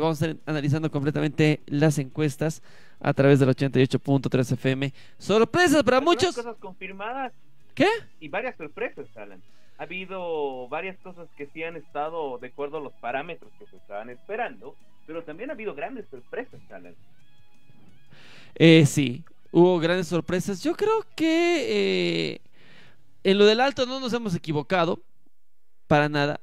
Vamos a estar analizando completamente las encuestas a través del 88.3 FM. Sorpresas para Algunas muchos. cosas confirmadas ¿Qué? y varias sorpresas, Alan. Ha habido varias cosas que sí han estado de acuerdo a los parámetros que se estaban esperando, pero también ha habido grandes sorpresas, Alan. Sí, hubo grandes sorpresas. Yo creo que en lo del alto no nos hemos equivocado para nada.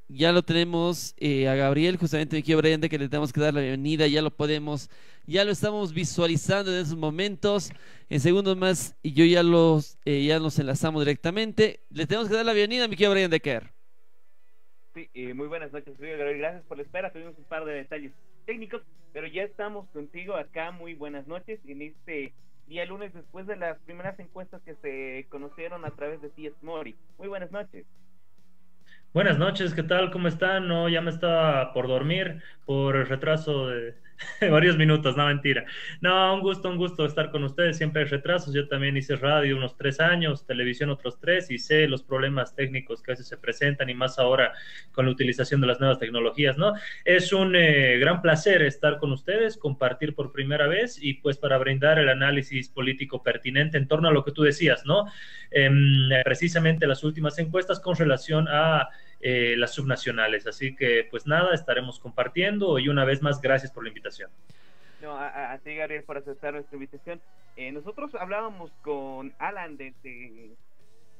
Ya lo tenemos a Gabriel, justamente aquí a Brian, de que le tenemos que dar la bienvenida, ya lo estamos visualizando en esos momentos. En segundos más, y yo ya nos enlazamos directamente. Le tenemos que dar la bienvenida a mi querido Brian Decker. Sí, muy buenas noches, Gabriel. Gracias por la espera. Tuvimos un par de detalles técnicos, pero ya estamos contigo acá. Muy buenas noches en este día lunes, después de las primeras encuestas que se conocieron a través de TS Mori. Muy buenas noches. Buenas noches, ¿qué tal? ¿Cómo están? No, ya me estaba por dormir por el retraso de varios minutos, no mentira. No, un gusto estar con ustedes. Siempre hay retrasos. Yo también hice radio unos 3 años, televisión otros 3, y sé los problemas técnicos que a veces se presentan, y más ahora con la utilización de las nuevas tecnologías, ¿no? Es un gran placer estar con ustedes, compartir por primera vez y pues para brindar el análisis político pertinente en torno a lo que tú decías, ¿no? Precisamente las últimas encuestas con relación a las subnacionales. Así que, pues nada, estaremos compartiendo, y una vez más, gracias por la invitación. No, a ti, Gabriel, por aceptar nuestra invitación. Nosotros hablábamos con Alan desde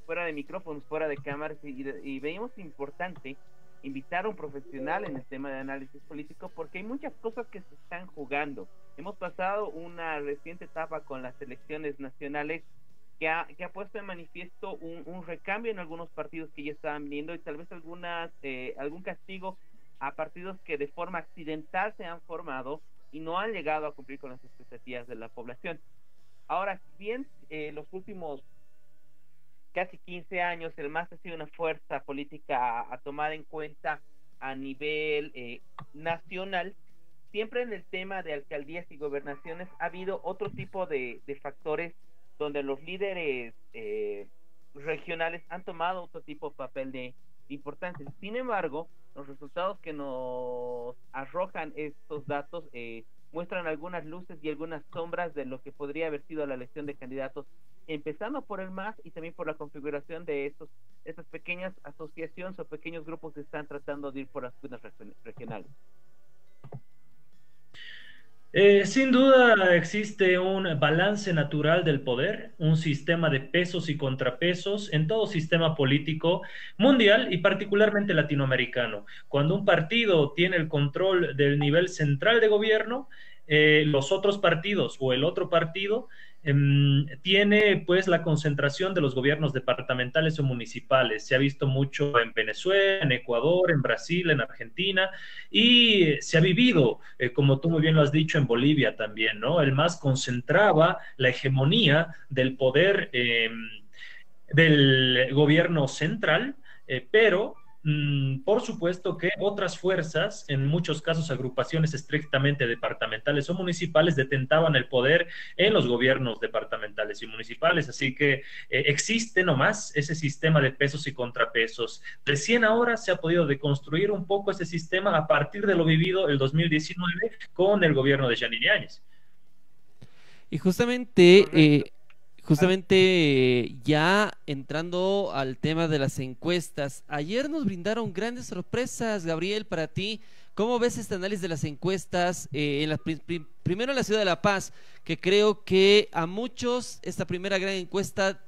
fuera de micrófonos, fuera de cámaras, y veíamos importante invitar a un profesional en el tema de análisis político, porque hay muchas cosas que se están jugando. Hemos pasado una reciente etapa con las elecciones nacionales que ha puesto en manifiesto un recambio en algunos partidos que ya estaban viniendo, y tal vez algún castigo a partidos que de forma accidental se han formado y no han llegado a cumplir con las expectativas de la población. Ahora, si bien los últimos casi 15 años el MAS ha sido una fuerza política a tomar en cuenta a nivel nacional, siempre en el tema de alcaldías y gobernaciones ha habido otro tipo de factores donde los líderes regionales han tomado otro tipo de papel de importancia. Sin embargo, los resultados que nos arrojan estos datos muestran algunas luces y algunas sombras de lo que podría haber sido la elección de candidatos, empezando por el MAS y también por la configuración de estas pequeñas asociaciones o pequeños grupos que están tratando de ir por las cunas regionales. Sin duda existe un balance natural del poder, un sistema de pesos y contrapesos en todo sistema político mundial y particularmente latinoamericano. Cuando un partido tiene el control del nivel central de gobierno, los otros partidos o el otro partido tiene pues la concentración de los gobiernos departamentales o municipales. Se ha visto mucho en Venezuela, en Ecuador, en Brasil, en Argentina, y se ha vivido, como tú muy bien lo has dicho, en Bolivia también, ¿no? El MAS concentraba la hegemonía del poder del gobierno central, pero por supuesto que otras fuerzas, en muchos casos agrupaciones estrictamente departamentales o municipales, detentaban el poder en los gobiernos departamentales y municipales. Así que existe nomás ese sistema de pesos y contrapesos. Recién ahora se ha podido deconstruir un poco ese sistema a partir de lo vivido el 2019 con el gobierno de Yanine Áñez. Y justamente ya entrando al tema de las encuestas, ayer nos brindaron grandes sorpresas, Gabriel, para ti. ¿Cómo ves este análisis de las encuestas? Primero en la ciudad de La Paz, que creo que a muchos esta primera gran encuesta,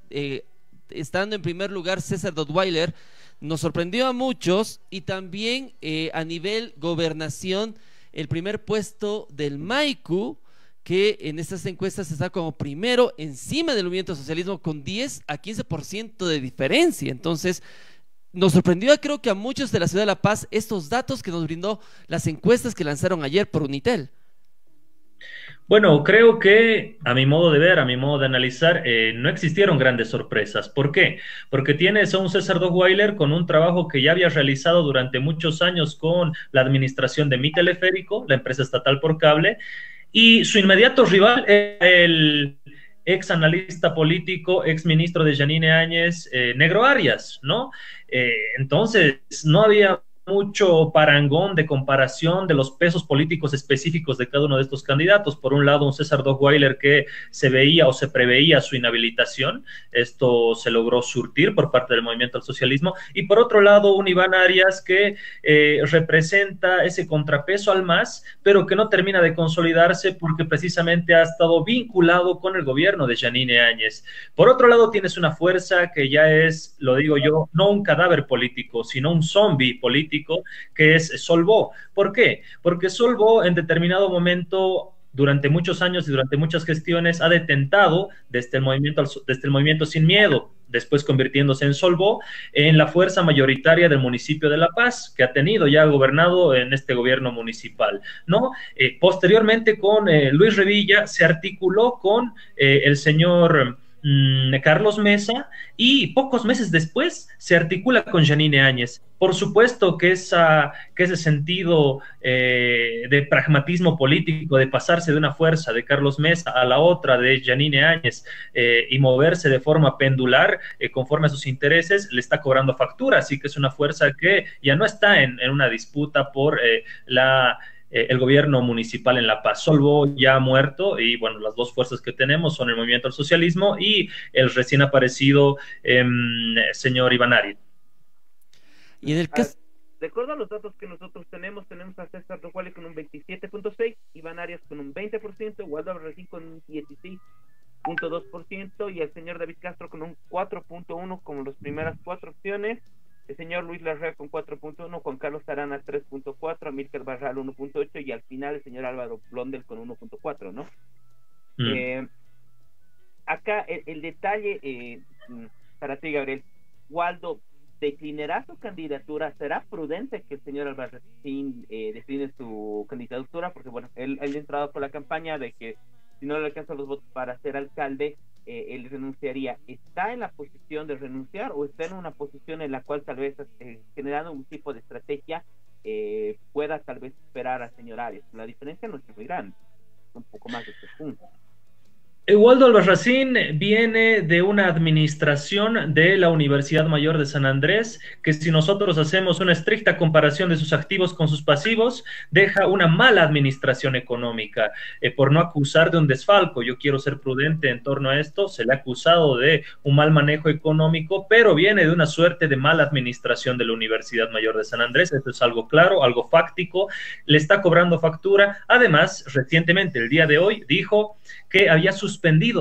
estando en primer lugar César Dottweiler, nos sorprendió a muchos, y también a nivel gobernación, el primer puesto del Maicu, que en estas encuestas está como primero encima del movimiento socialismo con 10 a 15% de diferencia. Entonces, nos sorprendió, creo que a muchos de la ciudad de La Paz, estos datos que nos brindó las encuestas que lanzaron ayer por Unitel. Bueno, creo que a mi modo de ver, a mi modo de analizar, no existieron grandes sorpresas. ¿Por qué? Porque tienes a un César Dottweiler con un trabajo que ya había realizado durante muchos años con la administración de Mi Teleférico, la empresa estatal por cable, y su inmediato rival, el ex analista político, ex ministro de Yanine Áñez, Negro Arias, ¿no? Entonces, no había mucho parangón de comparación de los pesos políticos específicos de cada uno de estos candidatos. Por un lado, un César Dottweiler que se veía o se preveía su inhabilitación, esto se logró surtir por parte del Movimiento al Socialismo, y por otro lado, un Iván Arias que representa ese contrapeso al MAS, pero que no termina de consolidarse porque precisamente ha estado vinculado con el gobierno de Jeanine Áñez. Por otro lado, tienes una fuerza que ya es, lo digo yo, no un cadáver político, sino un zombie político, que es Solvó. ¿Por qué? Porque Solvó en determinado momento, durante muchos años y durante muchas gestiones, ha detentado desde el movimiento Sin Miedo, después convirtiéndose en Solvó, en la fuerza mayoritaria del municipio de La Paz, que ha tenido ya gobernado en este gobierno municipal, ¿no? Posteriormente con Luis Revilla se articuló con el señor Carlos Mesa, y pocos meses después se articula con Jeanine Áñez. Por supuesto que ese sentido de pragmatismo político, de pasarse de una fuerza de Carlos Mesa a la otra de Jeanine Áñez y moverse de forma pendular conforme a sus intereses, le está cobrando factura. Así que es una fuerza que ya no está en una disputa por el gobierno municipal en La Paz. Solvó ya ha muerto, y bueno, las dos fuerzas que tenemos son el Movimiento al Socialismo y el recién aparecido señor Iván Arias. Y en el caso... De acuerdo a los datos que nosotros tenemos a César Dottweiler con un 27.6%, Iván Arias con un 20%, Waldo Albarracín con un 16.2% y el señor David Castro con un 4.1% como las primeras cuatro opciones. El señor Luis Larrea con 4.1, Juan Carlos Arana 3.4, Amílcar Barral 1.8 y al final el señor Álvaro Blondel con 1.4, ¿no? Acá el detalle para ti, Gabriel. Waldo declinará su candidatura. ¿Será prudente que el señor Albarracín decline su candidatura? Porque bueno, él ha entrado por la campaña de que si no le alcanzan los votos para ser alcalde, él renunciaría. ¿Está en la posición de renunciar o está en una posición en la cual tal vez generando un tipo de estrategia pueda tal vez esperar al señor Arias? La diferencia no es muy grande, un poco más de 3 puntos. Waldo Albarracín viene de una administración de la Universidad Mayor de San Andrés, que si nosotros hacemos una estricta comparación de sus activos con sus pasivos, deja una mala administración económica, por no acusar de un desfalco. Yo quiero ser prudente en torno a esto. Se le ha acusado de un mal manejo económico, pero viene de una suerte de mala administración de la Universidad Mayor de San Andrés. Esto es algo claro, algo fáctico. Le está cobrando factura. Además, recientemente, el día de hoy, dijo que había suspendido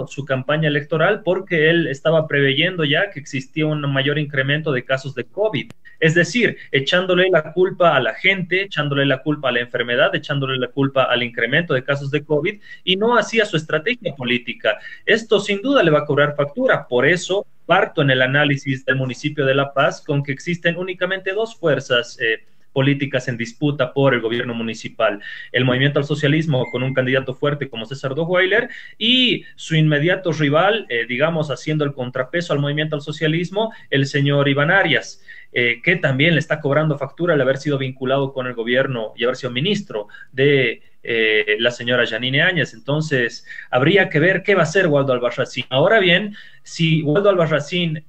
su campaña electoral porque él estaba preveyendo ya que existía un mayor incremento de casos de COVID. Es decir, echándole la culpa a la gente, echándole la culpa a la enfermedad, echándole la culpa al incremento de casos de COVID, y no hacía su estrategia política. Esto sin duda le va a cobrar factura. Por eso parto en el análisis del municipio de La Paz con que existen únicamente dos fuerzas políticas en disputa por el gobierno municipal: el Movimiento al Socialismo con un candidato fuerte como César Dottweiler y su inmediato rival, digamos, haciendo el contrapeso al Movimiento al Socialismo, el señor Iván Arias, que también le está cobrando factura al haber sido vinculado con el gobierno y haber sido ministro de la señora Jeanine Áñez. Entonces, habría que ver qué va a hacer Waldo Albarracín. Ahora bien, si Waldo Albarracín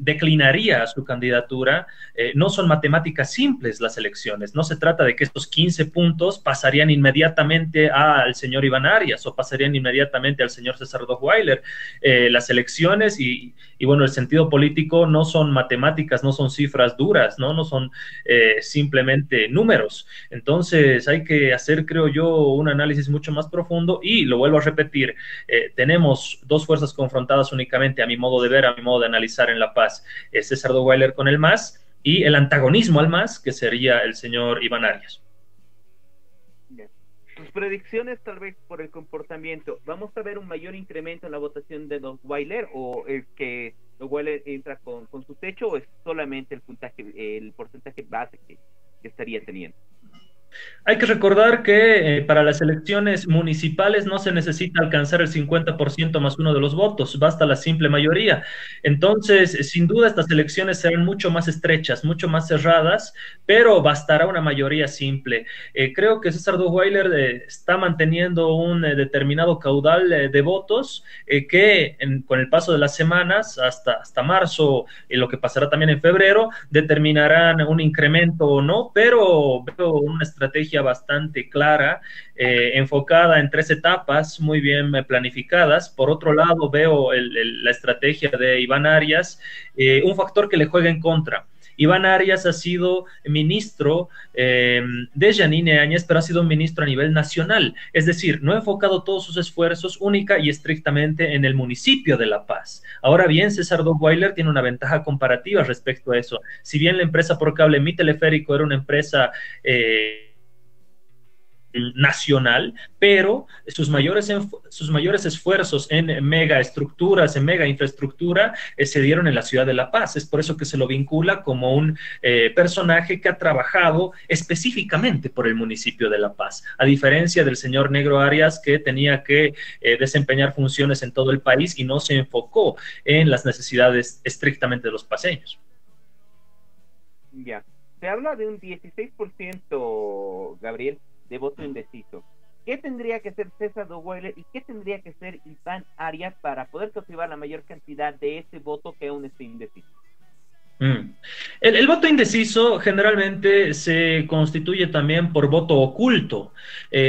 declinaría su candidatura, no son matemáticas simples las elecciones. No se trata de que estos 15 puntos pasarían inmediatamente al señor Iván Arias o pasarían inmediatamente al señor César Dottweiler. Las elecciones y bueno, el sentido político no son matemáticas, no son cifras duras, no son simplemente números. Entonces hay que hacer, creo yo, un análisis mucho más profundo, y lo vuelvo a repetir, tenemos dos fuerzas confrontadas únicamente, a mi modo de ver, a mi modo de analizar en La Paz: César Dottweiler con el MAS y el antagonismo al MAS, que sería el señor Iván Arias. Tus predicciones, tal vez por el comportamiento, ¿vamos a ver un mayor incremento en la votación de Dottweiler, o es que Dottweiler entra con su techo, o es solamente el puntaje, el porcentaje base que estaría teniendo? Hay que recordar que para las elecciones municipales no se necesita alcanzar el 50% más uno de los votos, basta la simple mayoría. Entonces, sin duda, estas elecciones serán mucho más estrechas, mucho más cerradas, pero bastará una mayoría simple. Creo que César Duweiler está manteniendo un determinado caudal de votos que con el paso de las semanas, hasta marzo, y lo que pasará también en febrero, determinarán un incremento o no, pero veo una estrategia bastante clara, enfocada en 3 etapas, muy bien planificadas. Por otro lado, veo la estrategia de Iván Arias, un factor que le juega en contra. Iván Arias ha sido ministro de Yanine Áñez, pero ha sido un ministro a nivel nacional. Es decir, no ha enfocado todos sus esfuerzos única y estrictamente en el municipio de La Paz. Ahora bien, César Duweiler tiene una ventaja comparativa respecto a eso. Si bien la empresa por cable Mi Teleférico era una empresa nacional, pero sus mayores esfuerzos en mega estructuras, en mega infraestructura, se dieron en la ciudad de La Paz. Es por eso que se lo vincula como un personaje que ha trabajado específicamente por el municipio de La Paz, a diferencia del señor Negro Arias, que tenía que desempeñar funciones en todo el país y no se enfocó en las necesidades estrictamente de los paseños. Ya, se habla de un 16%, Gabriel, de voto indeciso. ¿Qué tendría que hacer César Duweiler y qué tendría que hacer Iván Arias para poder cautivar la mayor cantidad de ese voto que aún esté indeciso? El voto indeciso generalmente se constituye también por voto oculto,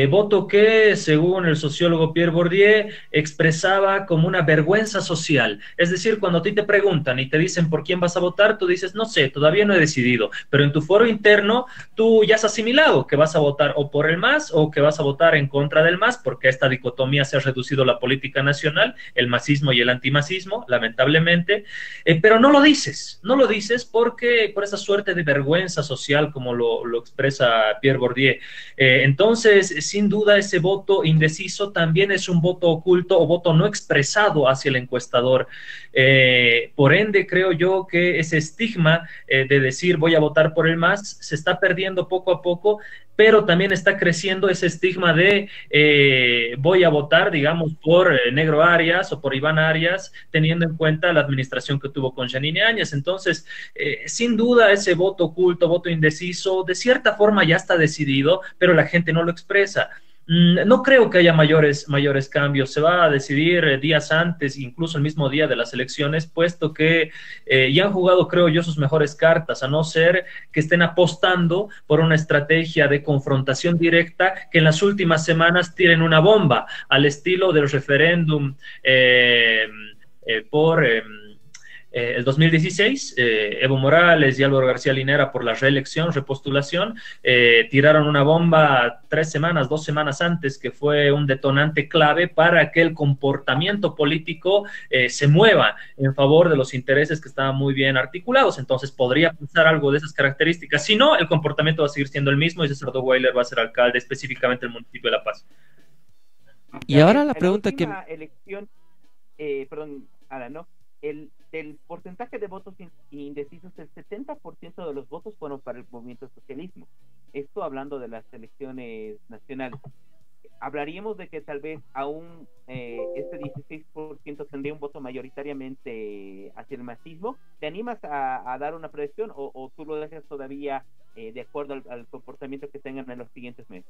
voto que, según el sociólogo Pierre Bourdieu, expresaba como una vergüenza social. Es decir, cuando a ti te preguntan y te dicen por quién vas a votar, tú dices, no sé, todavía no he decidido, pero en tu foro interno tú ya has asimilado que vas a votar o por el MAS o que vas a votar en contra del MAS, porque a esta dicotomía se ha reducido la política nacional, el masismo y el antimasismo, lamentablemente, pero no lo dices porque por esa suerte de vergüenza social, como lo expresa Pierre Bourdieu. Entonces, sin duda, ese voto indeciso también es un voto oculto o voto no expresado hacia el encuestador. Por ende, creo yo que ese estigma de decir voy a votar por el MAS se está perdiendo poco a poco, pero también está creciendo ese estigma de voy a votar, digamos, por Negro Arias o por Iván Arias, teniendo en cuenta la administración que tuvo con Yanine Áñez. Entonces, sin duda, ese voto oculto, voto indeciso, de cierta forma ya está decidido, pero la gente no lo expresa. No creo que haya mayores cambios. Se va a decidir días antes, incluso el mismo día de las elecciones, puesto que ya han jugado, creo yo, sus mejores cartas, a no ser que estén apostando por una estrategia de confrontación directa, que en las últimas semanas tiren una bomba, al estilo del referéndum por el 2016, Evo Morales y Álvaro García Linera, por la reelección, repostulación, tiraron una bomba 2 semanas antes, que fue un detonante clave para que el comportamiento político se mueva en favor de los intereses que estaban muy bien articulados. Entonces podría pasar algo de esas características. Si no, el comportamiento va a seguir siendo el mismo y César Duweiler va a ser alcalde, específicamente del municipio de La Paz. Y ahora la pregunta que... elección, perdón, Alan, ¿no? Del porcentaje de votos indecisos, el 70% de los votos fueron para el movimiento socialismo. Esto hablando de las elecciones nacionales. Hablaríamos de que tal vez aún este 16% tendría un voto mayoritariamente hacia el masismo. ¿Te animas a dar una predicción o tú lo dejas todavía de acuerdo al comportamiento que tengan en los siguientes meses?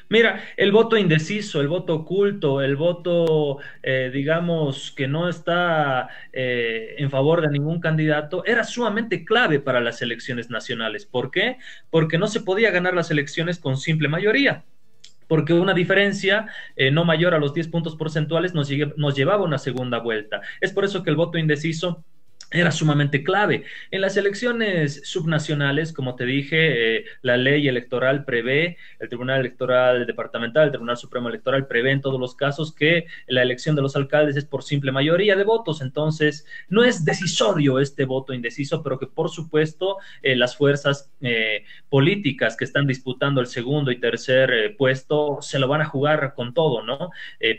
Mira, el voto indeciso, el voto oculto, el voto, digamos, que no está en favor de ningún candidato, era sumamente clave para las elecciones nacionales. ¿Por qué? Porque no se podía ganar las elecciones con simple mayoría, porque una diferencia no mayor a los 10 puntos porcentuales nos llevaba a una segunda vuelta. Es por eso que el voto indeciso era sumamente clave. En las elecciones subnacionales, como te dije, la ley electoral prevé, el Tribunal Electoral Departamental, el Tribunal Supremo Electoral prevé en todos los casos que la elección de los alcaldes es por simple mayoría de votos. Entonces, no es decisorio este voto indeciso, pero que por supuesto las fuerzas políticas que están disputando el segundo y tercer puesto se lo van a jugar con todo, ¿no?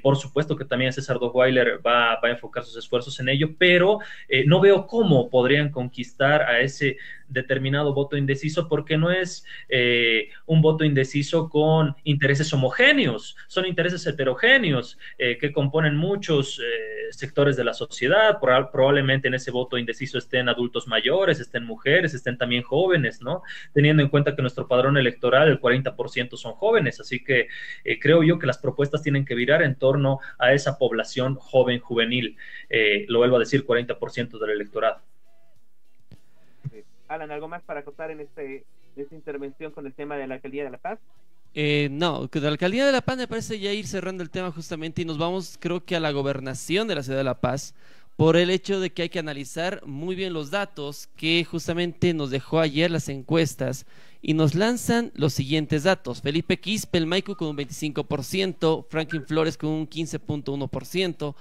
Por supuesto que también César Duweiler va a enfocar sus esfuerzos en ello, pero no veo cómo podrían conquistar a ese determinado voto indeciso, porque no es un voto indeciso con intereses homogéneos, son intereses heterogéneos que componen muchos sectores de la sociedad. Probablemente en ese voto indeciso estén adultos mayores, estén mujeres, estén también jóvenes, ¿no? Teniendo en cuenta que nuestro padrón electoral, el 40% son jóvenes, así que creo yo que las propuestas tienen que virar en torno a esa población joven, juvenil. Lo vuelvo a decir, 40% del electorado. Alan, ¿algo más para acotar en esta intervención con el tema de la Alcaldía de La Paz? No, que de la Alcaldía de La Paz me parece ya ir cerrando el tema justamente, y nos vamos, creo que a la gobernación de la ciudad de La Paz, por el hecho de que hay que analizar muy bien los datos que justamente nos dejó ayer las encuestas, y nos lanzan los siguientes datos: Felipe Quispe, el Maicu, con un 25%, Franklin Flores con un 15.1%,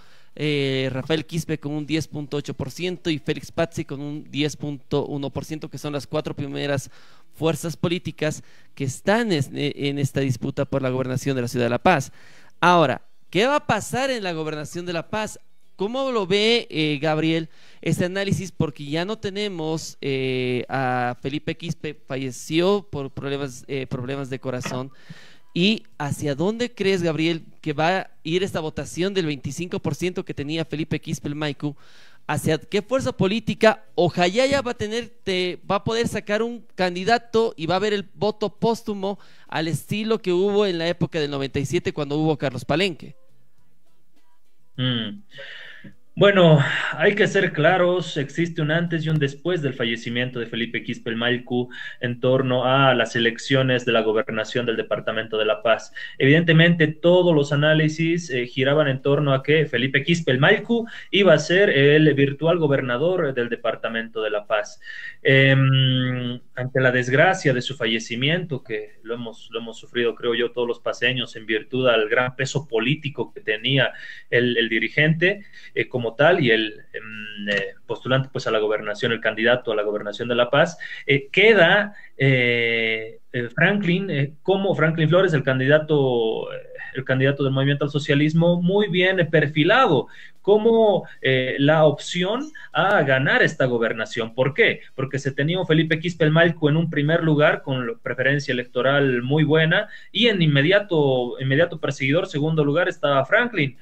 Rafael Quispe con un 10.8% y Félix Pazzi con un 10.1%, que son las 4 primeras fuerzas políticas que están en esta disputa por la gobernación de la ciudad de La Paz. Ahora, ¿qué va a pasar en la gobernación de La Paz? ¿Cómo lo ve Gabriel este análisis? Porque ya no tenemos a Felipe Quispe, falleció por problemas de corazón. ¿Y hacia dónde crees, Gabriel, que va a ir esta votación del 25% que tenía Felipe Quispe, el Maicu? ¿Hacia qué fuerza política o Jayaya va a poder sacar un candidato y va a haber el voto póstumo al estilo que hubo en la época del 97 cuando hubo Carlos Palenque? Bueno, hay que ser claros, existe un antes y un después del fallecimiento de Felipe Quispe el Maicu en torno a las elecciones de la gobernación del departamento de La Paz. Evidentemente, todos los análisis giraban en torno a que Felipe Quispe el Maicu iba a ser el virtual gobernador del departamento de La Paz. Ante la desgracia de su fallecimiento, que lo hemos sufrido, creo yo, todos los paseños, en virtud al gran peso político que tenía el dirigente, como tal, y el postulante pues a la gobernación, el candidato a la gobernación de La Paz, queda como Franklin Flores, el candidato del Movimiento al Socialismo, muy bien perfilado como la opción a ganar esta gobernación. ¿Por qué? Porque se tenía un Felipe Quispe el Maicu en un primer lugar con preferencia electoral muy buena, y en inmediato perseguidor, segundo lugar, estaba Franklin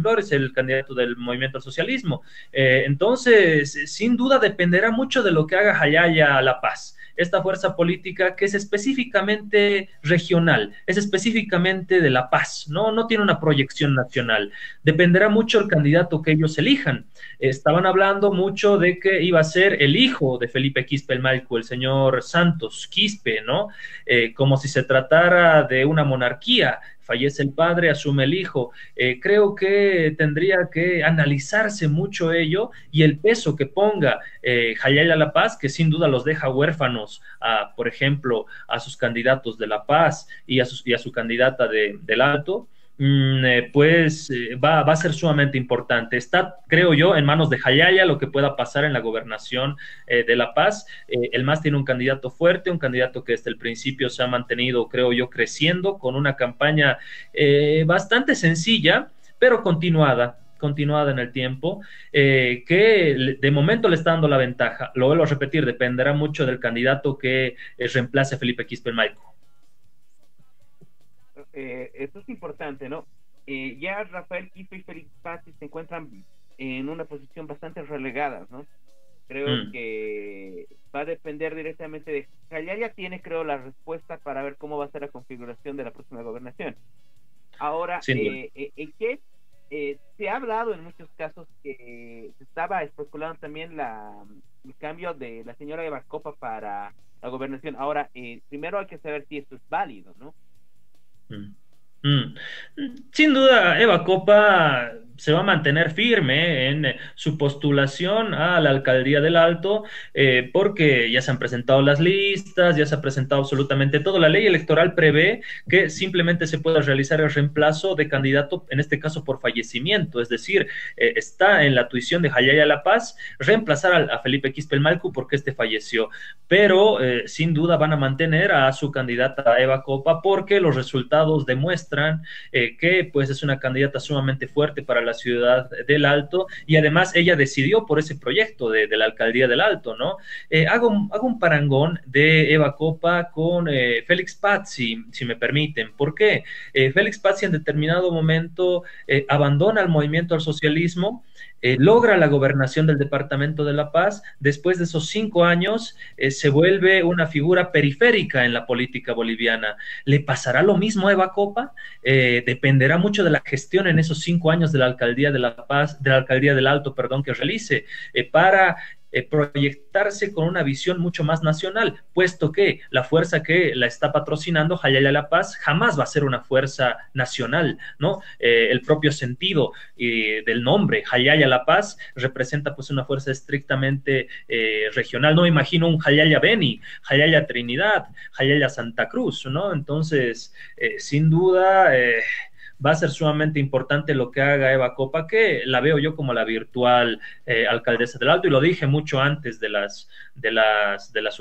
Flores, el candidato del Movimiento al Socialismo. Entonces, sin duda dependerá mucho de lo que haga Jayaya La Paz, esta fuerza política que es específicamente regional, es específicamente de La Paz, no tiene una proyección nacional. Dependerá mucho el candidato que ellos elijan. Estaban hablando mucho de que iba a ser el hijo de Felipe Quispe el Maicu, el señor Santos Quispe, ¿no? Como si se tratara de una monarquía. Fallece el padre, asume el hijo. Creo que tendría que analizarse mucho ello y el peso que ponga Jayaya La Paz, que sin duda los deja huérfanos, por ejemplo, a sus candidatos de La Paz y a su candidata del Alto. Pues va a ser sumamente importante. Está, creo yo, en manos de Jayaya lo que pueda pasar en la gobernación de La Paz. El MAS tiene un candidato fuerte, un candidato que desde el principio se ha mantenido, creo yo, creciendo, con una campaña bastante sencilla, pero continuada en el tiempo, que de momento le está dando la ventaja. Lo vuelvo a repetir, dependerá mucho del candidato que reemplace a Felipe Quispe el Maicu. Esto es importante, ¿no? Ya Rafael Quispe y Félix Pazzi se encuentran en una posición bastante relegada, ¿no? Creo que va a depender directamente de Jayaya. Tiene, creo, la respuesta para ver cómo va a ser la configuración de la próxima gobernación. Ahora, se ha hablado en muchos casos que se estaba especulando también el cambio de la señora Eva Copa para la gobernación. Ahora, primero hay que saber si esto es válido, ¿no? Sin duda, Eva Copa se va a mantener firme en su postulación a la alcaldía del Alto, porque ya se han presentado las listas, ya se ha presentado absolutamente todo. La ley electoral prevé que simplemente se pueda realizar el reemplazo de candidato, en este caso por fallecimiento, es decir, está en la tuición de Jayaya La Paz reemplazar a Felipe Quispe el Maicu porque este falleció, pero sin duda van a mantener a su candidata Eva Copa porque los resultados demuestran que pues es una candidata sumamente fuerte para la la ciudad del Alto, y además ella decidió por ese proyecto de la alcaldía del Alto, ¿no? Hago un parangón de Eva Copa con Félix Pazzi, si me permiten. ¿Por qué? Félix Pazzi en determinado momento abandona el movimiento al socialismo, logra la gobernación del Departamento de La Paz. Después de esos 5 años se vuelve una figura periférica en la política boliviana. ¿Le pasará lo mismo a Eva Copa? Dependerá mucho de la gestión en esos 5 años de la alcaldía de La Paz, de la alcaldía del Alto, perdón, que realice para proyectarse con una visión mucho más nacional, puesto que la fuerza que la está patrocinando, Jayaya La Paz, jamás va a ser una fuerza nacional, ¿no? El propio sentido del nombre, Jayaya La Paz, representa pues una fuerza estrictamente regional. No me imagino un Jayaya Beni, Jayaya Trinidad, Jayaya Santa Cruz, ¿no? Entonces, sin duda va a ser sumamente importante lo que haga Eva Copa, que la veo yo como la virtual alcaldesa del Alto, y lo dije mucho antes de las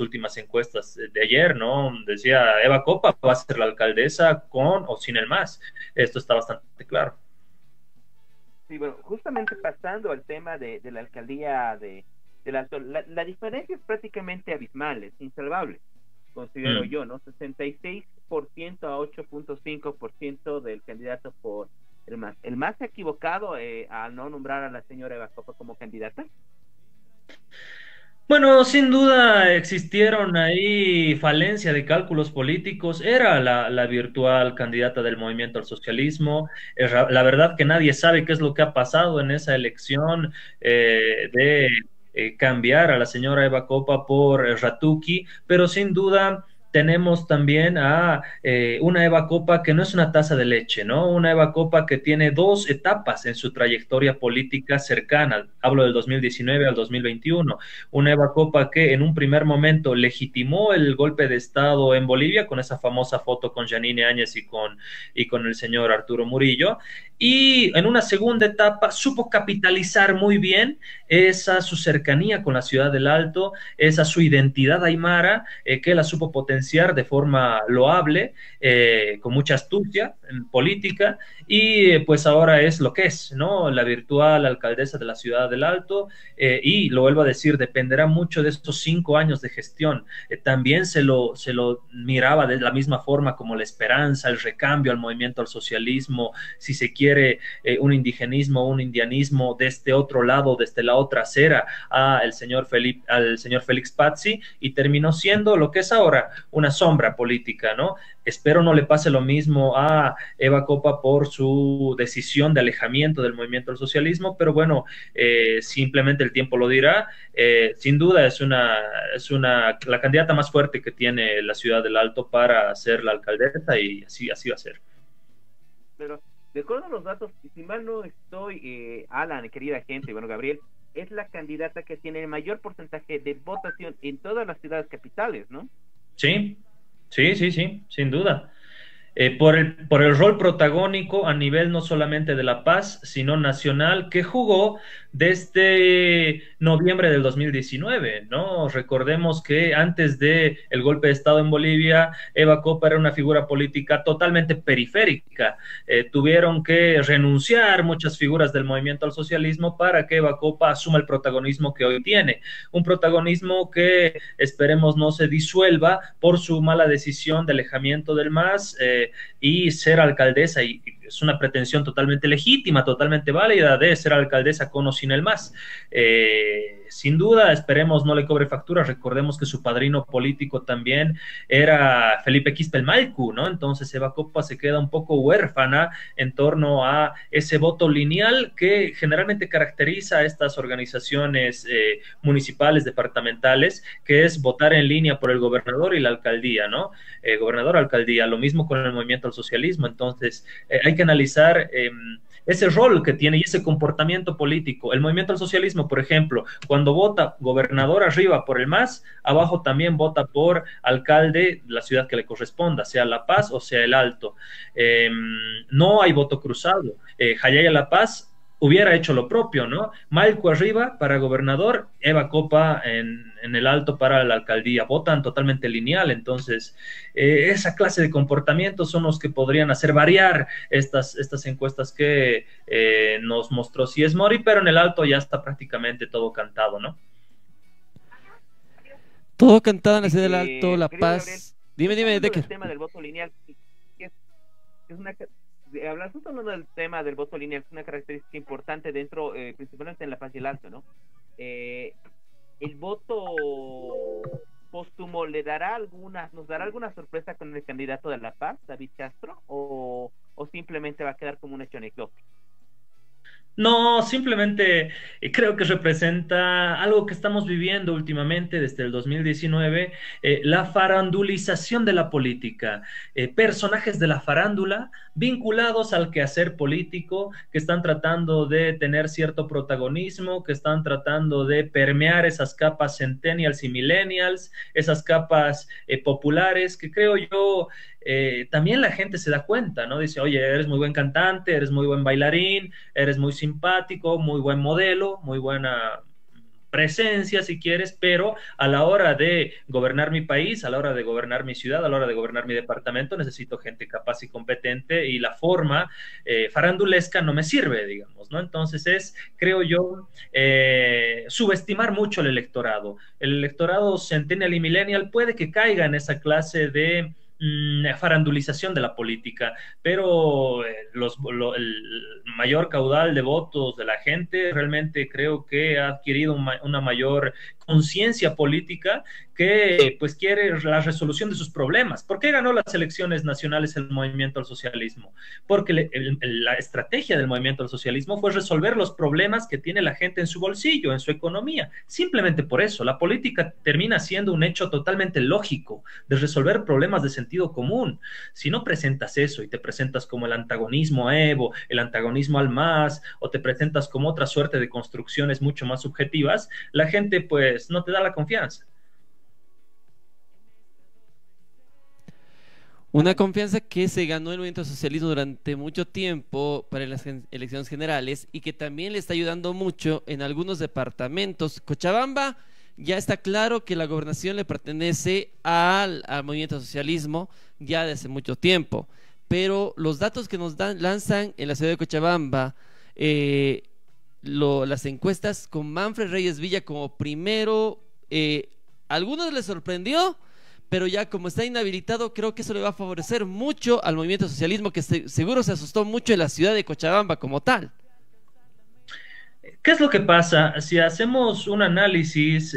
últimas encuestas de ayer, ¿no? Decía, Eva Copa va a ser la alcaldesa con o sin el MAS. Esto está bastante claro. Sí, bueno, justamente pasando al tema de la alcaldía del Alto, la diferencia es prácticamente abismal, es insalvable, considero yo, ¿no? 66% a 8.5% del candidato por el MAS. ¿El MAS se ha equivocado al no nombrar a la señora Eva Copa como candidata? Bueno, sin duda existieron ahí falencia de cálculos políticos. Era la virtual candidata del movimiento al socialismo. La verdad que nadie sabe qué es lo que ha pasado en esa elección de cambiar a la señora Eva Copa por Ratuki, pero sin duda tenemos también a una Eva Copa que no es una taza de leche, ¿no? Una Eva Copa que tiene 2 etapas en su trayectoria política cercana. Hablo del 2019 al 2021. Una Eva Copa que en un primer momento legitimó el golpe de Estado en Bolivia con esa famosa foto con Janine Áñez y con el señor Arturo Murillo. Y en una segunda etapa supo capitalizar muy bien su cercanía con la ciudad del Alto, esa su identidad aymara, que la supo potenciar de forma loable, con mucha astucia en política, y pues ahora es lo que es, ¿no? La virtual alcaldesa de la ciudad del Alto, y lo vuelvo a decir, dependerá mucho de estos 5 años de gestión. También se lo miraba de la misma forma como la esperanza, el recambio al movimiento al socialismo, si se quiere, un indigenismo, un indianismo de este otro lado, desde la otra acera, al señor Félix Pazzi, y terminó siendo lo que es ahora, una sombra política, ¿no? Espero no le pase lo mismo a Eva Copa por su decisión de alejamiento del movimiento al socialismo, pero bueno, simplemente el tiempo lo dirá. Sin duda es la candidata más fuerte que tiene la ciudad del Alto para ser la alcaldesa, y así va a ser. Pero de acuerdo a los datos, si mal no estoy, Alan, querida gente, bueno, Gabriel, es la candidata que tiene el mayor porcentaje de votación en todas las ciudades capitales, ¿no? Sí, sin duda. Por el rol protagónico a nivel no solamente de La Paz, sino nacional, que jugó desde noviembre del 2019, ¿no? Recordemos que antes del golpe de Estado en Bolivia, Eva Copa era una figura política totalmente periférica. Tuvieron que renunciar muchas figuras del movimiento al socialismo para que Eva Copa asuma el protagonismo que hoy tiene. Un protagonismo que esperemos no se disuelva por su mala decisión de alejamiento del MAS y ser alcaldesa, y es una pretensión totalmente legítima, totalmente válida, de ser alcaldesa con o sin el MAS. Sin duda, esperemos no le cobre factura. Recordemos que su padrino político también era Felipe Quispelmalcu, ¿no? Entonces Eva Copa se queda un poco huérfana en torno a ese voto lineal que generalmente caracteriza a estas organizaciones municipales, departamentales, que es votar en línea por el gobernador y la alcaldía, ¿no? Gobernador, alcaldía, lo mismo con el movimiento al socialismo. Entonces hay que analizar ese rol que tiene y ese comportamiento político. El movimiento al socialismo, por ejemplo, cuando vota gobernador arriba por el MAS, abajo también vota por alcalde de la ciudad que le corresponda, sea La Paz o sea el Alto. No hay voto cruzado. Jayaya La Paz hubiera hecho lo propio, ¿no? Malco arriba para gobernador, Eva Copa en el alto para la alcaldía. Votan totalmente lineal, entonces esa clase de comportamientos son los que podrían hacer variar estas encuestas que nos mostró Cies Mori, pero en el alto ya está prácticamente todo cantado, ¿no? Todo cantado en la ciudad del Alto, La Paz. Gabriel, Dime, Decker. El tema del voto lineal, es una estamos hablando del tema del voto lineal, es una característica importante dentro, principalmente en La Paz y el Alto, ¿no? El voto póstumo nos dará alguna sorpresa con el candidato de La Paz, David Castro, o simplemente va a quedar como un hecho anecdótico. No, simplemente creo que representa algo que estamos viviendo últimamente desde el 2019, la farandulización de la política, personajes de la farándula vinculados al quehacer político que están tratando de tener cierto protagonismo, que están tratando de permear esas capas centennials y millennials, esas capas populares que creo yo también la gente se da cuenta, ¿no? Dice, oye, eres muy buen cantante, eres muy buen bailarín, eres muy simpático, muy buen modelo, muy buena presencia si quieres, pero a la hora de gobernar mi país, a la hora de gobernar mi ciudad, a la hora de gobernar mi departamento, necesito gente capaz y competente y la forma farandulesca no me sirve, digamos, ¿no? Entonces creo yo, subestimar mucho el electorado. El electorado centennial y millennial puede que caiga en esa clase de farandulización de la política, pero el mayor caudal de votos de la gente realmente creo que ha adquirido una mayor conciencia política que pues quiere la resolución de sus problemas. ¿Por qué ganó las elecciones nacionales el movimiento al socialismo? Porque la estrategia del movimiento al socialismo fue resolver los problemas que tiene la gente en su bolsillo, en su economía. Simplemente por eso, la política termina siendo un hecho totalmente lógico de resolver problemas de sentido común. Si no presentas eso y te presentas como el antagonismo a Evo, el antagonismo al MAS, o te presentas como otra suerte de construcciones mucho más subjetivas, la gente pues no te da la confianza. Una confianza que se ganó el movimiento socialismo durante mucho tiempo para las elecciones generales y que también le está ayudando mucho en algunos departamentos. Cochabamba ya está claro que la gobernación le pertenece al movimiento socialismo ya desde mucho tiempo, pero los datos que nos lanzan en la ciudad de Cochabamba, las encuestas con Manfred Reyes Villa como primero, a algunos les sorprendió, pero ya como está inhabilitado, creo que eso le va a favorecer mucho al movimiento socialismo, que seguro se asustó mucho en la ciudad de Cochabamba como tal. ¿Qué es lo que pasa? Si hacemos un análisis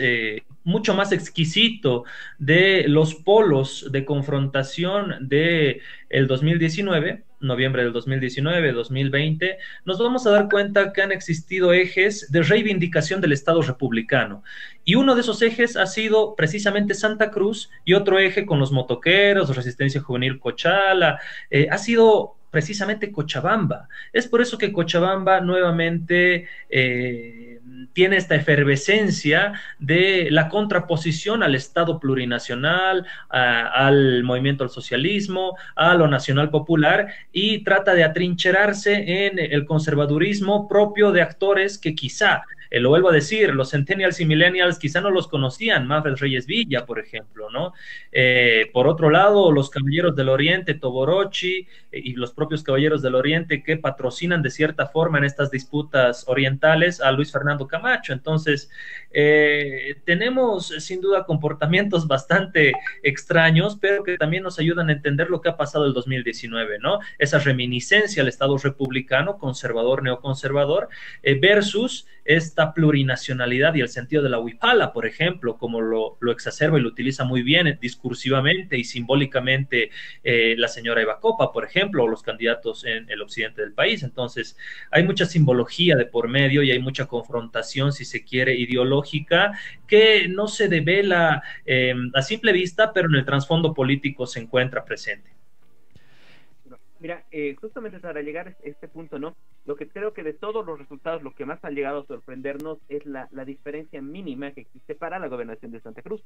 mucho más exquisito de los polos de confrontación de el 2019, noviembre del 2019, 2020, nos vamos a dar cuenta que han existido ejes de reivindicación del Estado republicano. Y uno de esos ejes ha sido precisamente Santa Cruz y otro eje con los motoqueros, Resistencia Juvenil Cochala, ha sido precisamente Cochabamba. Es por eso que Cochabamba nuevamente tiene esta efervescencia de la contraposición al Estado plurinacional, al movimiento al socialismo, a lo nacional popular, y trata de atrincherarse en el conservadurismo propio de actores que quizá, lo vuelvo a decir, los centennials y millennials quizá no los conocían, Manfred Reyes Villa, por ejemplo, ¿no? Por otro lado, los Caballeros del Oriente, Toborochi, y los propios Caballeros del Oriente que patrocinan de cierta forma en estas disputas orientales a Luis Fernando Camacho. Entonces, tenemos sin duda comportamientos bastante extraños, pero que también nos ayudan a entender lo que ha pasado el 2019, ¿no? Esa reminiscencia al Estado republicano, conservador, neoconservador, versus esta plurinacionalidad y el sentido de la huipala, por ejemplo, como lo exacerba y lo utiliza muy bien discursivamente y simbólicamente la señora Eva Copa, por ejemplo, o los candidatos en el occidente del país. Entonces, hay mucha simbología de por medio y hay mucha confrontación, si se quiere, ideológica, que no se devela a simple vista, pero en el trasfondo político se encuentra presente. Mira, justamente para llegar a este punto, ¿no? Lo que creo que de todos los resultados, lo que más ha llegado a sorprendernos es la diferencia mínima que existe para la gobernación de Santa Cruz.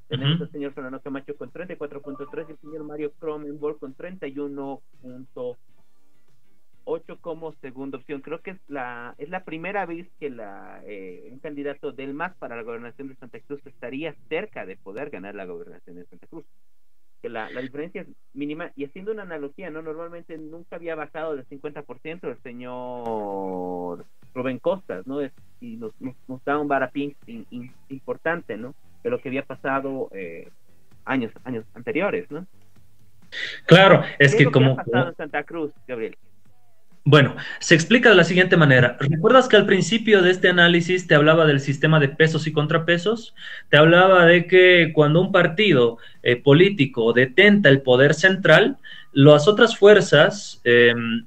Tenemos al señor Fernando Camacho con 34.3 y el señor Mario Cronenberg con 31.8. 8 como segunda opción. Creo que es la primera vez que un candidato del MAS para la gobernación de Santa Cruz estaría cerca de poder ganar la gobernación de Santa Cruz. Que la diferencia es mínima, y haciendo una analogía, ¿no? Normalmente nunca había bajado del 50% el señor Rubén Costas, ¿no? Y nos da un varapín importante, ¿no? De lo que había pasado años anteriores, ¿no? Claro, es que ¿Qué ha pasado en Santa Cruz, Gabriel? Bueno, se explica de la siguiente manera. ¿Recuerdas que al principio de este análisis te hablaba del sistema de pesos y contrapesos? Te hablaba de que cuando un partido político detenta el poder central, las otras fuerzas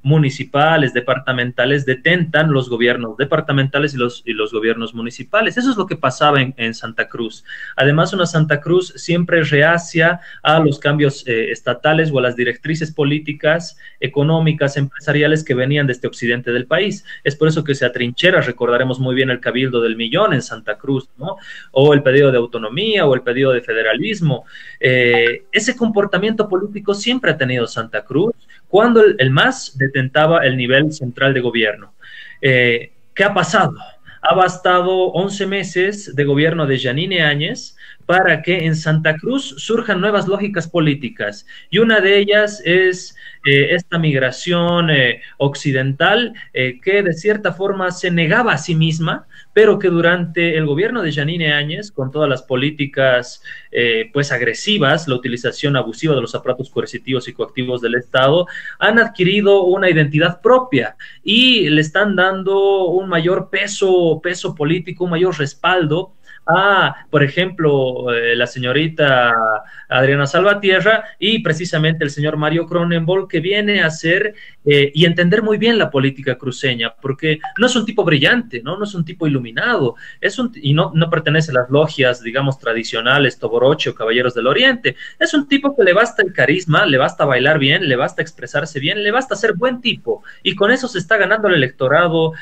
municipales, departamentales, detentan los gobiernos departamentales y los gobiernos municipales. Eso es lo que pasaba en Santa Cruz. Además, una Santa Cruz siempre reacia a los cambios estatales o a las directrices políticas, económicas, empresariales que venían de este occidente del país. Es por eso que se atrinchera, recordaremos muy bien el Cabildo del Millón en Santa Cruz, ¿no? O el pedido de autonomía o el pedido de federalismo. Ese comportamiento político siempre ha tenido Santa Cruz cuando el MAS detentaba el nivel central de gobierno. ¿Qué ha pasado? Ha bastado 11 meses de gobierno de Yanine Áñez para que en Santa Cruz surjan nuevas lógicas políticas, y una de ellas es esta migración occidental que de cierta forma se negaba a sí misma, pero que durante el gobierno de Yanine Áñez, con todas las políticas pues agresivas, la utilización abusiva de los aparatos coercitivos y coactivos del Estado, han adquirido una identidad propia y le están dando un mayor peso político, un mayor respaldo a, por ejemplo, la señorita Adriana Salvatierra y precisamente el señor Mario Cronenbol, que viene a hacer y entender muy bien la política cruceña, porque no es un tipo brillante, no es un tipo iluminado, y no pertenece a las logias, digamos, tradicionales, Toboroche o Caballeros del Oriente. Es un tipo que le basta el carisma, le basta bailar bien, le basta expresarse bien, le basta ser buen tipo, y con eso se está ganando el electorado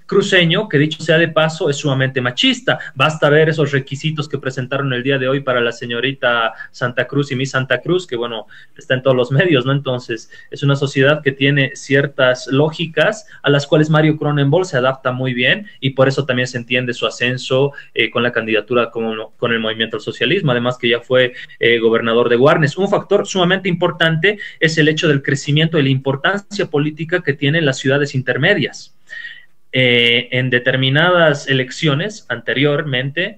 cruceño, que dicho sea de paso, es sumamente machista. Basta ver esos requisitos que presentaron el día de hoy para la señorita Santa Cruz y Miss Santa Cruz, que bueno, está en todos los medios, ¿no? Entonces, es una sociedad que tiene ciertas lógicas a las cuales Mario Cronenbol se adapta muy bien, y por eso también se entiende su ascenso con la candidatura con el Movimiento al Socialismo, además que ya fue gobernador de Guarnes. Un factor sumamente importante es el hecho del crecimiento y la importancia política que tienen las ciudades intermedias. En determinadas elecciones anteriormente,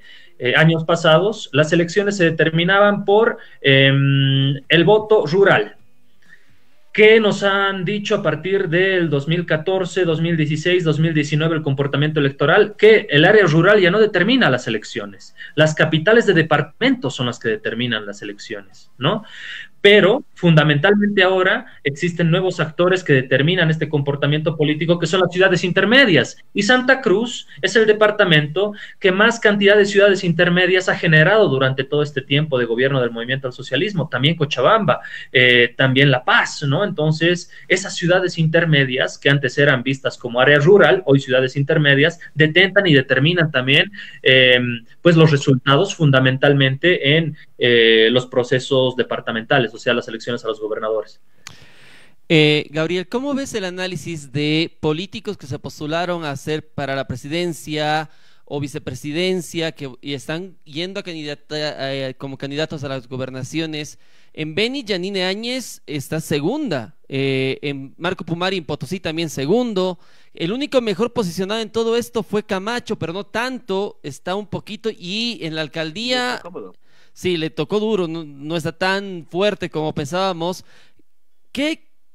años pasados, las elecciones se determinaban por el voto rural. ¿Qué nos han dicho a partir del 2014, 2016, 2019 el comportamiento electoral? Que el área rural ya no determina las elecciones. Las capitales de departamentos son las que determinan las elecciones, ¿no? Pero fundamentalmente ahora existen nuevos actores que determinan este comportamiento político, que son las ciudades intermedias, y Santa Cruz es el departamento que más cantidad de ciudades intermedias ha generado durante todo este tiempo de gobierno del Movimiento al Socialismo. También Cochabamba, también La Paz, ¿no? Entonces, esas ciudades intermedias que antes eran vistas como área rural, hoy ciudades intermedias, detentan y determinan también pues los resultados fundamentalmente en los procesos departamentales, o sea, las elecciones a los gobernadores. Gabriel, ¿cómo ves el análisis de políticos que se postularon a ser para la presidencia o vicepresidencia y están yendo como candidatos a las gobernaciones? En Beni, Yanine Áñez está segunda, en Marco Pumari en Potosí también segundo. El único mejor posicionado en todo esto fue Camacho, pero no tanto, está un poquito, y en la alcaldía sí, le tocó duro, no está tan fuerte como pensábamos.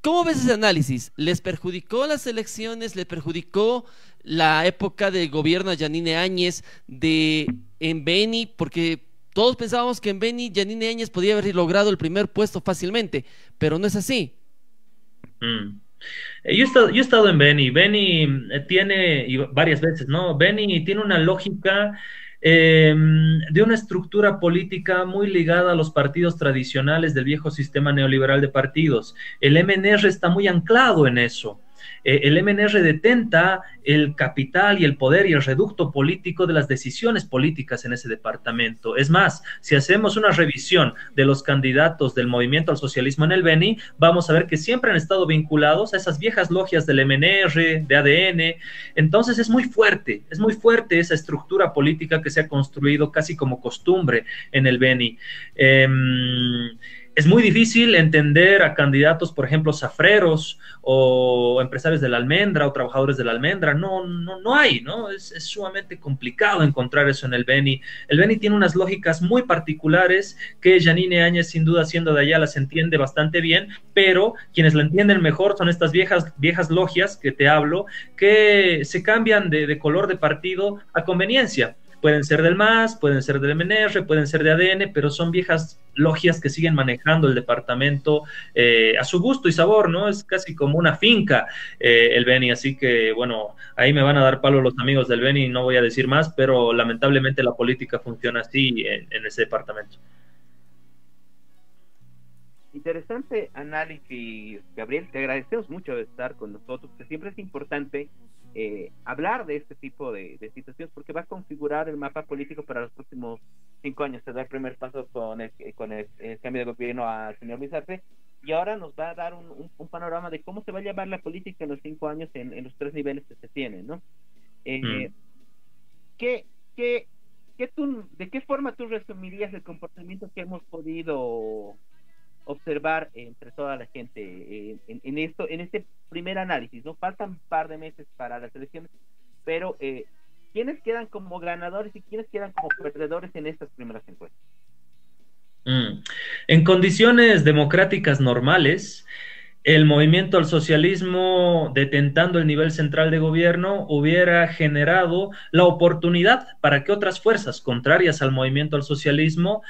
¿Cómo ves ese análisis? ¿Les perjudicó las elecciones? ¿Les perjudicó la época del gobierno de Yanine Áñez en Beni? Porque todos pensábamos que en Beni Yanine Áñez podía haber logrado el primer puesto fácilmente, pero no es así. Yo he estado en Beni. Beni tiene, y varias veces, ¿no? Beni tiene una lógica de una estructura política muy ligada a los partidos tradicionales del viejo sistema neoliberal de partidos. El MNR está muy anclado en eso. el MNR detenta el capital y el poder y el reducto político de las decisiones políticas en ese departamento. Es más, si hacemos una revisión de los candidatos del movimiento al socialismo en el Beni, vamos a ver que siempre han estado vinculados a esas viejas logias del MNR, de ADN. Entonces es muy fuerte esa estructura política que se ha construido casi como costumbre en el Beni. Es muy difícil entender a candidatos, por ejemplo, zafreros o empresarios de la almendra o trabajadores de la almendra. No hay, ¿no? Es sumamente complicado encontrar eso en el Beni. El Beni tiene unas lógicas muy particulares que Yanine Áñez, sin duda, siendo de allá, las entiende bastante bien, pero quienes la entienden mejor son estas viejas logias que te hablo, que se cambian de color de partido a conveniencia. Pueden ser del MAS, pueden ser del MNR, pueden ser de ADN, pero son viejas logias que siguen manejando el departamento a su gusto y sabor, ¿no? Es casi como una finca el Beni, así que, bueno, ahí me van a dar palo los amigos del Beni, no voy a decir más, pero lamentablemente la política funciona así en ese departamento. Interesante análisis, Gabriel. Te agradecemos mucho de estar con nosotros, que siempre es importante hablar de este tipo de situaciones, porque va a configurar el mapa político para los próximos 5 años. Se da el primer paso con el cambio de gobierno al señor Luis Arce, y ahora nos va a dar un panorama de cómo se va a llevar la política en los 5 años en los 3 niveles que se tienen, ¿no? ¿De qué forma tú resumirías el comportamiento que hemos podido observar entre toda la gente en este primer análisis? No faltan un par de meses para las elecciones, pero ¿quiénes quedan como ganadores y quiénes quedan como perdedores en estas primeras encuestas? En condiciones democráticas normales, el movimiento al socialismo, detentando el nivel central de gobierno, hubiera generado la oportunidad para que otras fuerzas contrarias al movimiento al socialismo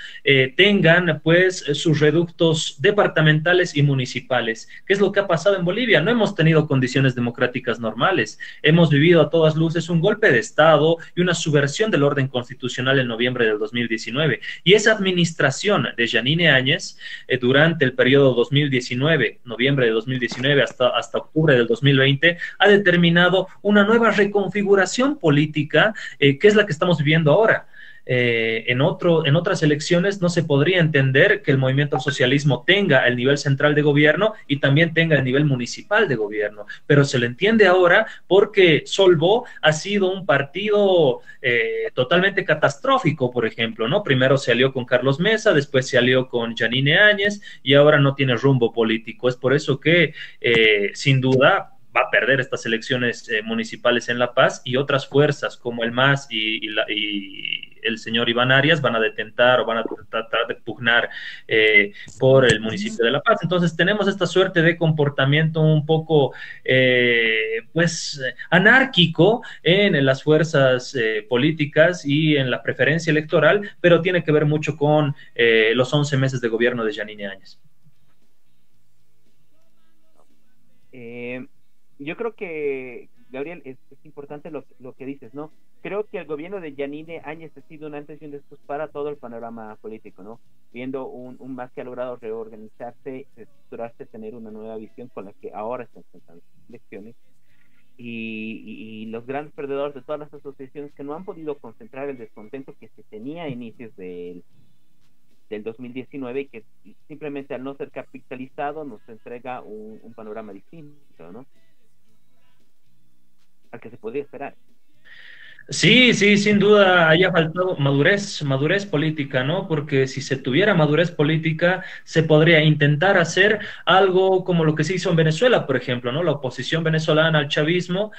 tengan pues sus reductos departamentales y municipales. ¿Qué es lo que ha pasado en Bolivia? No hemos tenido condiciones democráticas normales. Hemos vivido a todas luces un golpe de Estado y una subversión del orden constitucional en noviembre del 2019. Y esa administración de Yanine Áñez, durante el periodo 2019, noviembre de 2019 hasta octubre del 2020, ha determinado una nueva reconfiguración política que es la que estamos viviendo ahora. En otras elecciones no se podría entender que el movimiento al socialismo tenga el nivel central de gobierno y también tenga el nivel municipal de gobierno, pero se lo entiende ahora porque Solvo ha sido un partido totalmente catastrófico, por ejemplo, ¿no? Primero se alió con Carlos Mesa, después se alió con Yanine Áñez y ahora no tiene rumbo político. Es por eso que sin duda va a perder estas elecciones municipales en La Paz, y otras fuerzas como el MAS y el señor Iván Arias van a detentar o van a tratar de pugnar por el municipio de La Paz. Entonces tenemos esta suerte de comportamiento un poco pues anárquico en las fuerzas políticas y en la preferencia electoral, pero tiene que ver mucho con los 11 meses de gobierno de Yanine Áñez. Yo creo que, Gabriel, es importante lo que dices, ¿no? Creo que el gobierno de Yanine Áñez ha sido un antes y un después para todo el panorama político, ¿no? Viendo un MAS que ha logrado reorganizarse, estructurarse, tener una nueva visión con la que ahora están enfrentando elecciones, y los grandes perdedores de todas las asociaciones que no han podido concentrar el descontento que se tenía a inicios del 2019, y que simplemente al no ser capitalizado nos entrega un panorama distinto, ¿no? Al que se podía esperar. Sí, sin duda haya faltado madurez política, ¿no? Porque si se tuviera madurez política, se podría intentar hacer algo como lo que se hizo en Venezuela, por ejemplo, ¿no? La oposición venezolana al chavismo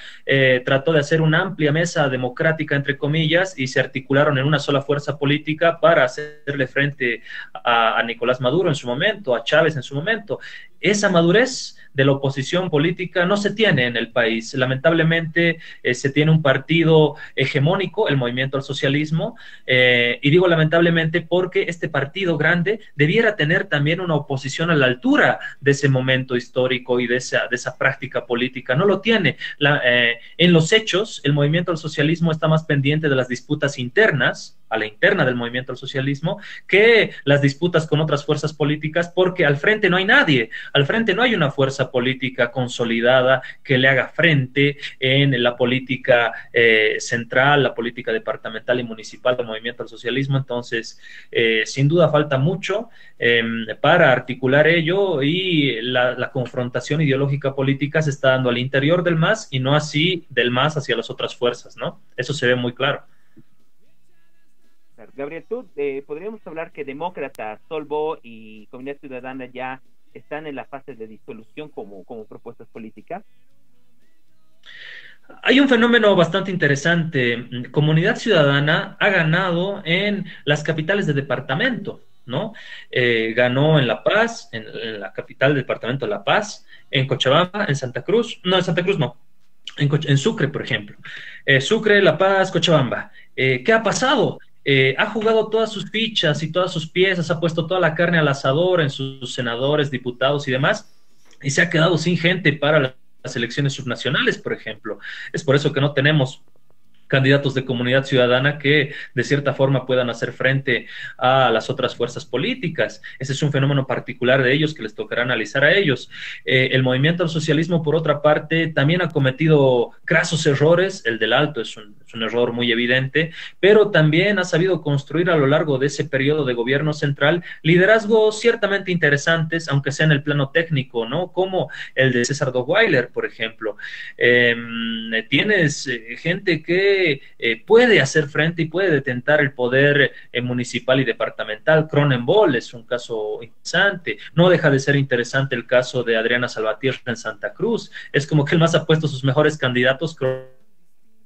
trató de hacer una amplia mesa democrática, entre comillas, y se articularon en una sola fuerza política para hacerle frente a Nicolás Maduro en su momento, a Chávez en su momento. Esa madurez de la oposición política no se tiene en el país. Lamentablemente se tiene un partido hegemónico, el movimiento al socialismo, y digo lamentablemente porque este partido grande debiera tener también una oposición a la altura de ese momento histórico y de esa práctica política. No lo tiene. En los hechos, el movimiento al socialismo está más pendiente de las disputas internas a la interna del movimiento al socialismo, que las disputas con otras fuerzas políticas, porque al frente no hay nadie, al frente no hay una fuerza política consolidada que le haga frente en la política central, la política departamental y municipal del movimiento al socialismo. Entonces, sin duda falta mucho para articular ello, y la confrontación ideológica política se está dando al interior del MAS y no así del MAS hacia las otras fuerzas, ¿no? Eso se ve muy claro. Gabriel, tú podríamos hablar que Demócratas, Solvo y Comunidad Ciudadana ya están en la fase de disolución como propuestas políticas. Hay un fenómeno bastante interesante. Comunidad Ciudadana ha ganado en las capitales de departamento, ¿no? Ganó en La Paz, en la capital del departamento de La Paz, en Cochabamba, en Santa Cruz, no, en Santa Cruz no, en Sucre, por ejemplo. Sucre, La Paz, Cochabamba. ¿Qué ha pasado? Ha jugado todas sus fichas y todas sus piezas, ha puesto toda la carne al asador en sus senadores, diputados y demás, y se ha quedado sin gente para las elecciones subnacionales, por ejemplo. Es por eso que no tenemos candidatos de Comunidad Ciudadana que de cierta forma puedan hacer frente a las otras fuerzas políticas. Ese es un fenómeno particular de ellos que les tocará analizar a ellos. El movimiento al socialismo, por otra parte, también ha cometido grasos errores. El del Alto es un error muy evidente, pero también ha sabido construir a lo largo de ese periodo de gobierno central liderazgos ciertamente interesantes, aunque sea en el plano técnico, ¿no? Como el de César Dottweiler, por ejemplo. Tienes gente que puede hacer frente y puede detentar el poder municipal y departamental. Cronenbol es un caso interesante. No deja de ser interesante el caso de Adriana Salvatierra en Santa Cruz. Es como que el MAS ha puesto sus mejores candidatos,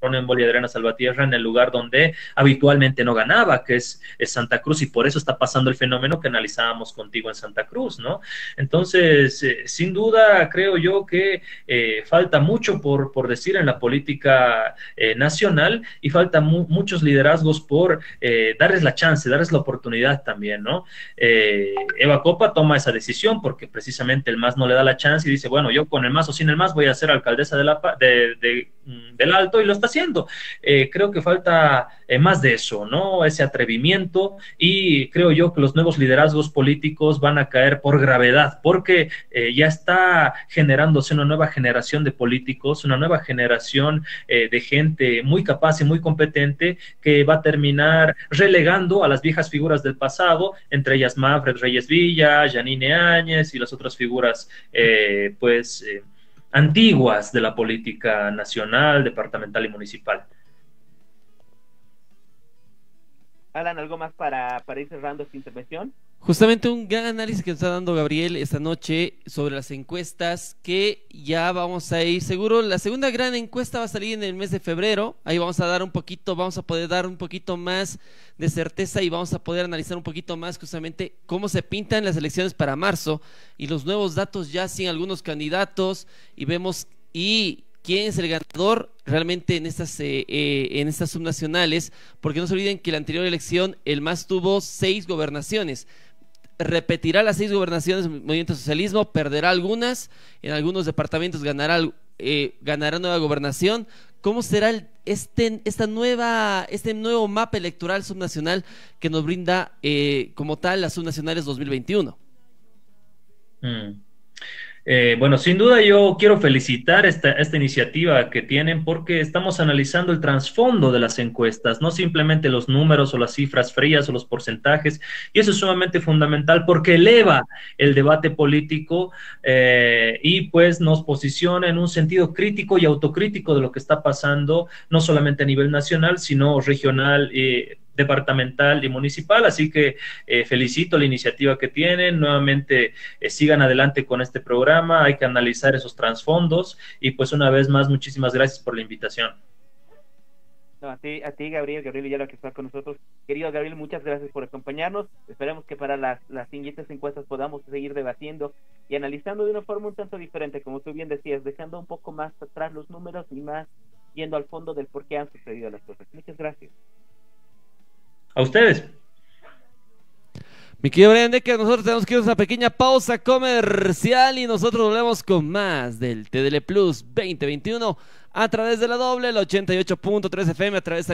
Cronenbol y Adriana Salvatierra, en el lugar donde habitualmente no ganaba, que es Santa Cruz, y por eso está pasando el fenómeno que analizábamos contigo en Santa Cruz, ¿no? Entonces, sin duda, creo yo que falta mucho por decir en la política nacional, y falta muchos liderazgos por darles la chance, darles la oportunidad también, ¿no? Eva Copa toma esa decisión porque precisamente el MAS no le da la chance y dice, bueno, yo con el MAS o sin el MAS voy a ser alcaldesa del Alto, y lo está haciendo. Creo que falta más de eso, ¿no? Ese atrevimiento, y creo yo que los nuevos liderazgos políticos van a caer por gravedad, porque ya está generándose una nueva generación de políticos, una nueva generación de gente muy capaz y muy competente, que va a terminar relegando a las viejas figuras del pasado, entre ellas Manfred Reyes Villa, Yanine Áñez y las otras figuras, antiguas de la política nacional, departamental y municipal. Alan, ¿algo más para ir cerrando esta intervención? Justamente un gran análisis que nos está dando Gabriel esta noche sobre las encuestas, que ya vamos a ir seguro. La segunda gran encuesta va a salir en el mes de febrero. Ahí vamos a poder dar un poquito más de certeza, y vamos a poder analizar un poquito más justamente cómo se pintan las elecciones para marzo y los nuevos datos ya sin algunos candidatos, y vemos quién es el ganador realmente en estas subnacionales, porque no se olviden que la anterior elección el MAS tuvo 6 gobernaciones. Repetirá las 6 gobernaciones del Movimiento Socialismo, perderá algunas, en algunos departamentos ganará nueva gobernación. ¿Cómo será este nuevo mapa electoral subnacional que nos brinda como tal las subnacionales 2021? Bueno, sin duda yo quiero felicitar esta iniciativa que tienen, porque estamos analizando el trasfondo de las encuestas, no simplemente los números o las cifras frías o los porcentajes, y eso es sumamente fundamental porque eleva el debate político y pues nos posiciona en un sentido crítico y autocrítico de lo que está pasando, no solamente a nivel nacional, sino regional, departamental y municipal. Así que felicito la iniciativa que tienen. Nuevamente sigan adelante con este programa, hay que analizar esos trasfondos, y pues una vez más muchísimas gracias por la invitación. No, a ti Gabriel Villalba, que está con nosotros. Querido Gabriel, muchas gracias por acompañarnos. Esperemos que para las siguientes encuestas podamos seguir debatiendo y analizando de una forma un tanto diferente, como tú bien decías, dejando un poco más atrás los números y más yendo al fondo del por qué han sucedido las cosas. Muchas gracias. A ustedes. Mi querido Brian Decker, nosotros tenemos que ir a una pequeña pausa comercial y nosotros volvemos con más del TDL Plus 2021 a través de la doble, el 88.3 FM, a través de